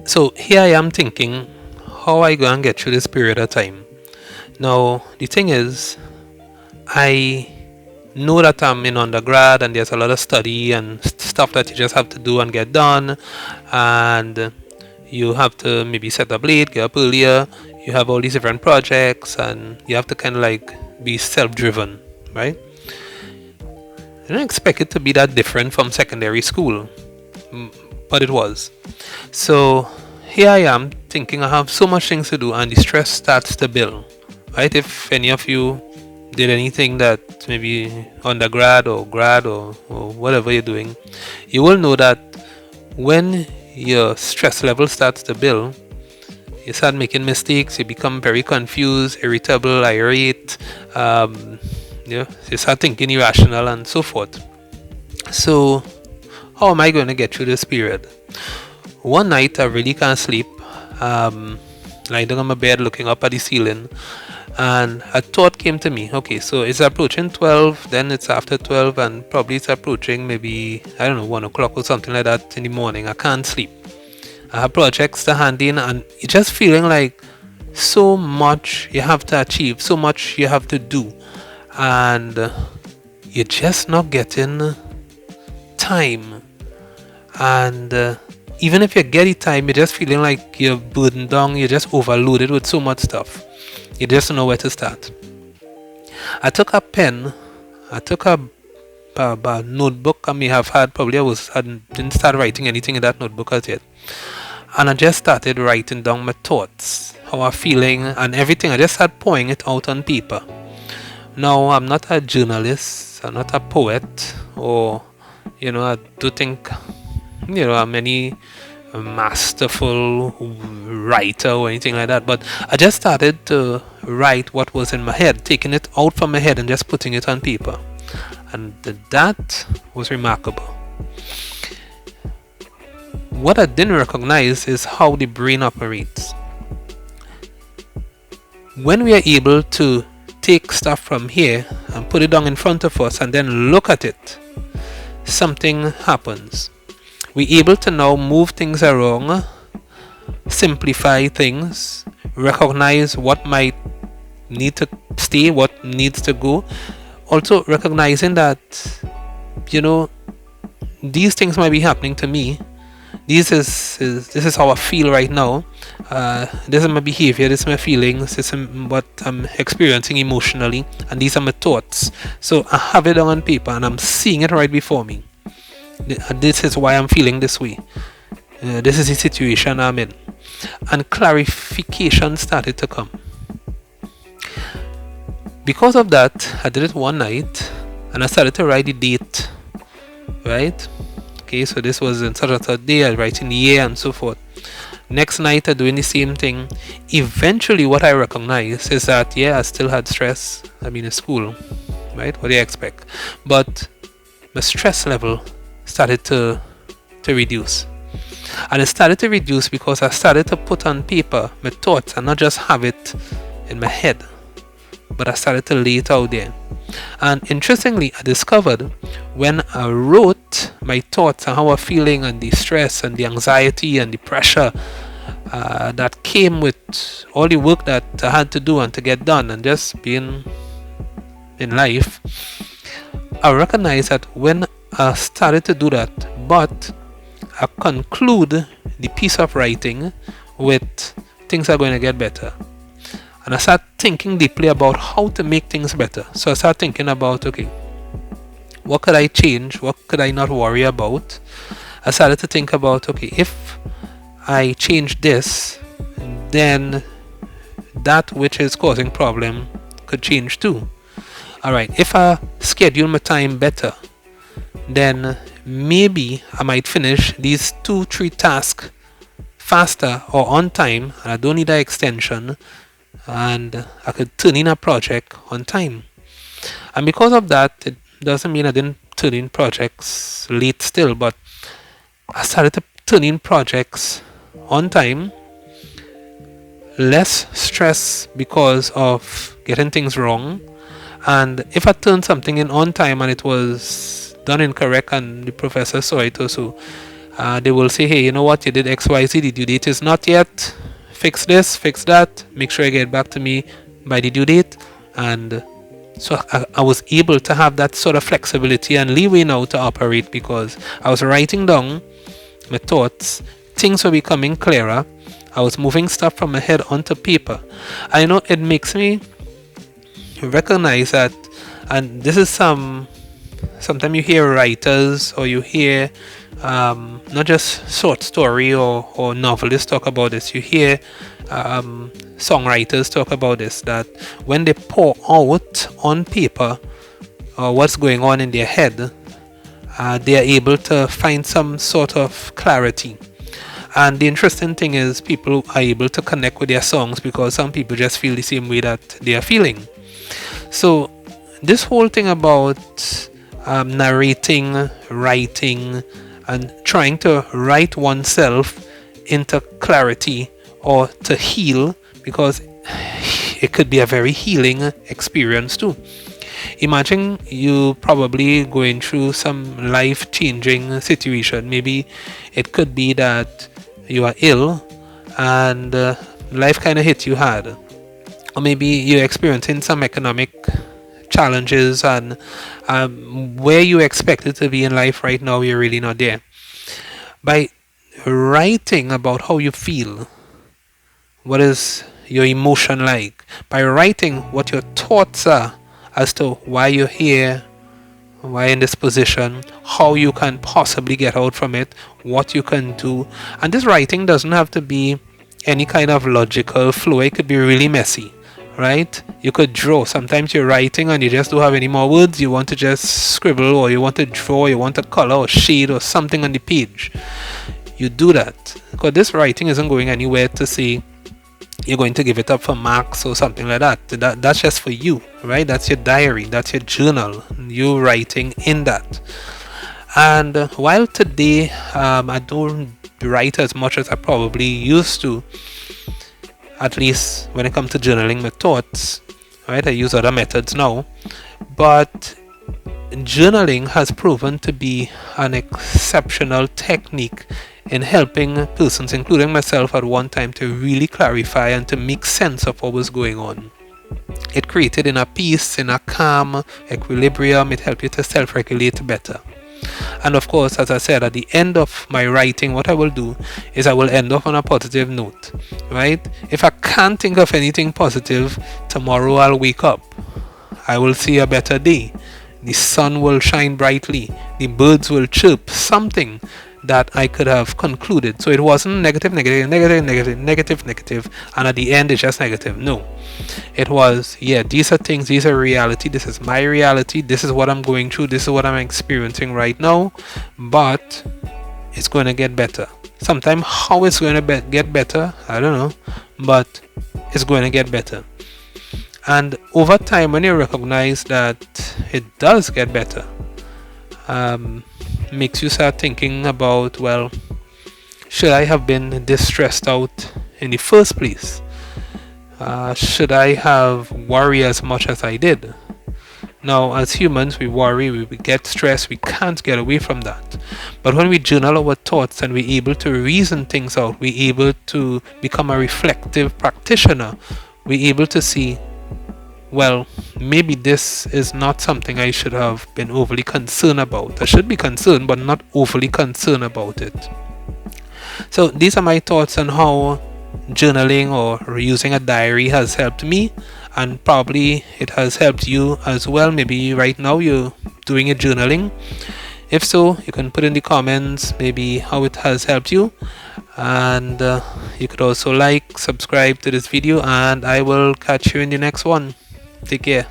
So here I am thinking, how I go and get through this period of time. Now the thing is, I know that I'm in undergrad and there's a lot of study and stuff that you just have to do and get done, and you have to maybe set up late, get up earlier. You have all these different projects, and you have to kind of like be self-driven, right? I didn't expect it to be that different from secondary school, but it was. So here I am thinking I have so much things to do, and the stress starts to build. Right? If any of you did anything that maybe undergrad or grad or whatever you're doing, you will know that when your stress level starts to build, you start making mistakes, you become very confused, irritable, irate, um, you start thinking irrational and so forth. So, how am I going to get through this period? One night, I really can't sleep, lying down on my bed looking up at the ceiling, and a thought came to me. Okay, so it's approaching 12, then it's after 12, and probably it's approaching maybe, I don't know, 1 o'clock or something like that in the morning. I can't sleep. I have projects to hand in, and you're just feeling like so much you have to achieve, so much you have to do, and you're just not getting time. And even if you get the time, you're just feeling like you're burdened down, you're just overloaded with so much stuff. You just don't know where to start. I took a pen, I took a notebook. I may have had, probably I didn't start writing anything in that notebook as yet. And I just started writing down my thoughts, how I'm feeling, and everything. I just started pouring it out on paper. Now, I'm not a journalist, I'm not a poet, or, I do think, I'm any masterful writer or anything like that, but I just started to write what was in my head, taking it out from my head and just putting it on paper. And that was remarkable. What I didn't recognize is how the brain operates. When we are able to take stuff from here and put it down in front of us and then look at it, something happens. We're able to now move things around, simplify things, recognize what might need to stay, what needs to go. Also recognizing that, these things might be happening to me. This is how I feel right now. This is my behavior, this is my feelings, this is what I'm experiencing emotionally, and these are my thoughts. So I have it on paper and I'm seeing it right before me. This is why I'm feeling this way. This is the situation I'm in. And clarification started to come. Because of that, I did it one night and I started to write the date. Right? Okay, so this was in such and such day, I write in the year and so forth. Next night, I'm doing the same thing. Eventually, what I recognize is that, I still had stress. I mean, in school, right? What do you expect? But my stress level started to reduce. And it started to reduce because I started to put on paper my thoughts and not just have it in my head, but I started to lay it out there. And interestingly, I discovered when I wrote my thoughts and how I'm feeling and the stress and the anxiety and the pressure that came with all the work that I had to do and to get done and just being in life, I recognized that when I started to do that, but I conclude the piece of writing with things are going to get better. And I start thinking deeply about how to make things better. So I start thinking about, okay, what could I change? What could I not worry about? I started to think about, okay, if I change this, then that which is causing problem could change too. Alright, if I schedule my time better, then maybe I might finish these 2-3 tasks faster or on time, and I don't need an extension, and I could turn in a project on time. And because of that, it doesn't mean I didn't turn in projects late still, but I started to turn in projects on time, less stress because of getting things wrong. And if I turned something in on time and it was done incorrect and the professor saw it or so, They will say, hey, you know what, you did XYZ, the due date is not yet, fix this, fix that, make sure you get back to me by the due date. And so I was able to have that sort of flexibility and leeway now to operate, because I was writing down my thoughts, things were becoming clearer, I was moving stuff from my head onto paper. I know it makes me recognize that, and this is sometimes you hear writers, or you hear not just short story or novelists talk about this, you hear songwriters talk about this, that when they pour out on paper what's going on in their head, they are able to find some sort of clarity. And the interesting thing is, people are able to connect with their songs because some people just feel the same way that they are feeling. So this whole thing about narrating, writing, and trying to write oneself into clarity or to heal, because it could be a very healing experience too. Imagine you probably going through some life-changing situation. Maybe it could be that you are ill and life kind of hit you hard, or maybe you're experiencing some economic challenges, and where you expected to be in life right now, you're really not there. By writing about how you feel, what is your emotion like, by writing what your thoughts are as to why you're here, why in this position, how you can possibly get out from it, what you can do. And this writing doesn't have to be any kind of logical flow, it could be really messy, right? You could draw. Sometimes you're writing and you just don't have any more words, you want to just scribble, or you want to draw, you want to color or shade or something on the page. You do that, because this writing isn't going anywhere to say you're going to give it up for marks or something like that. That's just for you, right? That's your diary, that's your journal, you writing in that. And while today I don't write as much as I probably used to, at least when it comes to journaling my thoughts, right? I use other methods now, but journaling has proven to be an exceptional technique in helping persons, including myself at one time, to really clarify and to make sense of what was going on. It created inner peace, inner calm, equilibrium. It helped you to self-regulate better. And of course, as I said, at the end of my writing, what I will do is I will end off on a positive note, right? If I can't think of anything positive, tomorrow I'll wake up, I will see a better day, the sun will shine brightly, the birds will chirp, something that I could have concluded. So it wasn't negative, negative, negative, negative, negative, negative, and at the end it's just negative. No, it was, yeah, these are things, these are reality, this is my reality, this is what I'm going through, this is what I'm experiencing right now, but it's going to get better. Sometimes how it's going to get better, I don't know, but it's going to get better. And over time, when you recognize that it does get better, makes you start thinking about, well, should I have been this stressed out in the first place? Should I have worried as much as I did? Now, as humans, we worry, we get stressed, we can't get away from that. But when we journal our thoughts and we're able to reason things out, we're able to become a reflective practitioner, we're able to see, well, maybe this is not something I should have been overly concerned about. I should be concerned, but not overly concerned about it. So these are my thoughts on how journaling or using a diary has helped me, and probably it has helped you as well. Maybe right now you're doing your journaling. If so, you can put in the comments maybe how it has helped you, and you could also like, subscribe to this video, and I will catch you in the next one. Take care.